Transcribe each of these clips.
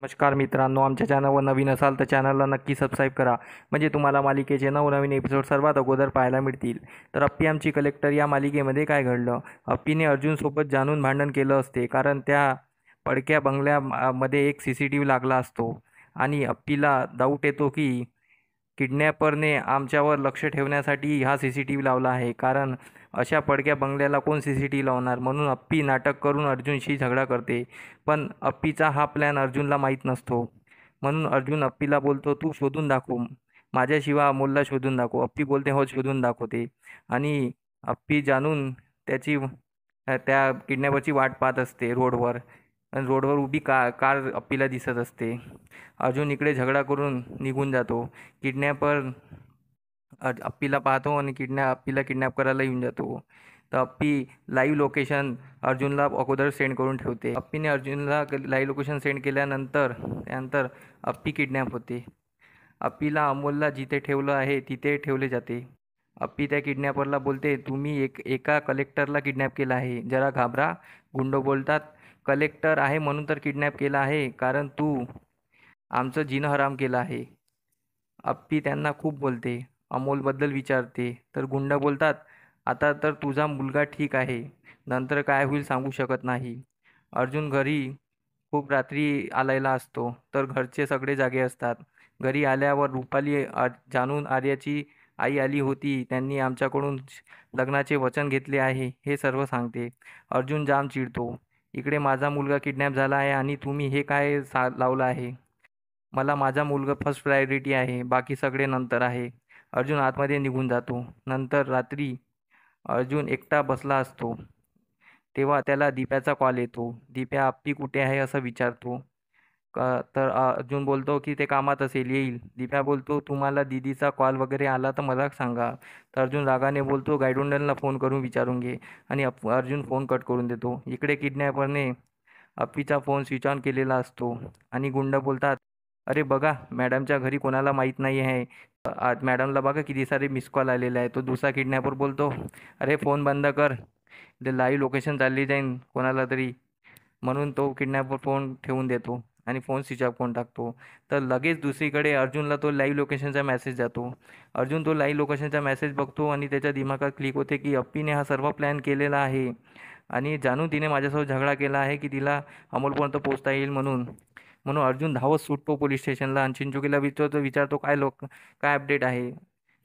नमस्कार मित्रांनो, आमच्या चॅनलवर नवीन असाल तर चॅनलला नक्की सबस्क्राईब करा, म्हणजे तुम्हाला मालिकेचे नवनवीन एपिसोड सर्वात अगोदर पाहायला मिळतील. तर अप्पी आमची कलेक्टर या मालिकेमध्ये काय घडलं? अप्पीने अर्जुनसोबत जाणून भांडण केलं असते, कारण त्या पडक्या बंगल्यामध्ये एक CCTV लागला असतो आणि अप्पीला डाऊट येतो की किडनॅपरने आमच्यावर लक्ष ठेवण्यासाठी हा CCTV लावला आहे, कारण अशा पडक्या बंगल्याला कोण CCTV लावणार. म्हणून अप्पी नाटक करून अर्जुनशी झगडा करते, पण अप्पीचा हा प्लॅन अर्जुनला माहीत नसतो. म्हणून अर्जुन अप्पीला बोलतो, तू शोधून दाखव, माझ्याशिवाय अमोलला शोधून दाखव. अप्पी बोलते, हो शोधून दाखवते. आणि अप्पी जाणून त्या किडनॅपरची वाट पाहत असते रोडवर, आणि रोडवर उभी कार अप्पीला दिसत असते. अर्जुन इकडे झगडा करून निघून जातो. किडनॅपर अप्पीला पाहतो आणि अप्पीला किडनॅप करायला येऊन जातो. तर अप्पी लाईव्ह लोकेशन अर्जुनला अगोदर सेंड करून ठेवते. अप्पीने अर्जुनला लाईव्ह लोकेशन सेंड केल्यानंतर त्यानंतर अप्पी किडनॅप होते. अप्पीला अमोलला जिथे ठेवलं आहे तिथे ठेवले जाते. अप्पी त्या किडनॅपरला बोलते, तुम्ही एका कलेक्टरला किडनॅप केलं आहे, जरा घाबरा. गुंड बोलतात, कलेक्टर आहे म्हणून तर किडनॅप केलं आहे, कारण तू आमचं जिनं हराम केलं आहे. अप्पी त्यांना खूप बोलते, अमोलबद्दल विचारते, तर गुंड बोलतात, आता तर तुझा मुलगा ठीक आहे, नंतर काय होईल सांगू शकत नाही. अर्जुन घरी खूप रात्री आलेला असतो, तर घरचे सगळे जागे असतात. घरी आल्यावर रुपाली जाणून आर्याची आई आली होती, त्यांनी आमच्याकडून लग्नाचे वचन घेतले आहे हे सर्व सांगते. अर्जुन जाम चिडतो, इकडे माझा मुलगा किडनॅप झाला आहे आणि तुम्ही हे काय लावलं आहे. मला माझा मुलगा फर्स्ट प्रायोरिटी आहे, बाकी सगळे नंतर आहे. अर्जुन आतमध्ये निघून जातो. नंतर रात्री अर्जुन एकटा बसला असतो, तेव्हा त्याला दीप्याचा कॉल येतो. दीप्या अप्पी कुठे आहे असं विचारतो. तर अर्जुन बोलतो की ते कामात असेल, येईल. दीप्या बोलतो, तुम्हाला दीदीचा कॉल वगैरे आला तर मला सांगा. तर अर्जुन रागाने बोलतो, गायडोंडलला फोन करून विचारून घे. आणि अर्जुन फोन कट करून देतो. इकडे किडनॅपरने अप्पीचा फोन स्विच ऑन केलेला असतो आणि गुंड बोलतात, अरे बघा, मॅडमच्या घरी कोणाला माहीत नाही आहे. आज मॅडमला बघा किती सारे मिस कॉल आलेले आहे. तो दुसरा किडनॅपर बोलतो, अरे फोन बंद कर, ते लाईव्ह लोकेशन चालली जाईन कोणाला तरी. म्हणून तो किडनॅपर फोन ठेवून देतो आणि फोन स्विच ऑफ करून टाकतो. तर लगेच दुसरीकडे अर्जुनला तो लाईव्ह लोकेशनचा मेसेज जातो. अर्जुन तो लाईव्ह लोकेशनचा मेसेज बघतो आणि त्याच्या दिमागात क्लिक होते की अप्पीने हा सर्व प्लॅन केलेला आहे आणि जाणून तिने माझ्यासोबत झगडा केला आहे की तिला अमोलपर्यंत पोहोचता येईल म्हणून. म्हणून अर्जुन धावत सुटतो पोलीस स्टेशनला आणि चिंचुकीला विचारतो काय अपडेट आहे.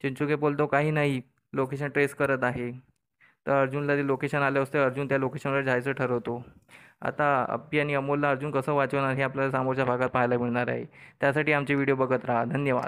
चिंचुके बोलतो, काही नाही, लोकेशन ट्रेस करत आहे. तर अर्जुनला ते लोकेशन आले असते. अर्जुन त्या लोकेशनवर जायचं ठरवतो. आता अप्पी आणि अमोलला अर्जुन कसं वाचवणार हे आपल्याला समोरच्या भागात पाहायला मिळणार आहे. त्यासाठी आमचे व्हिडिओ बघत राहा. धन्यवाद.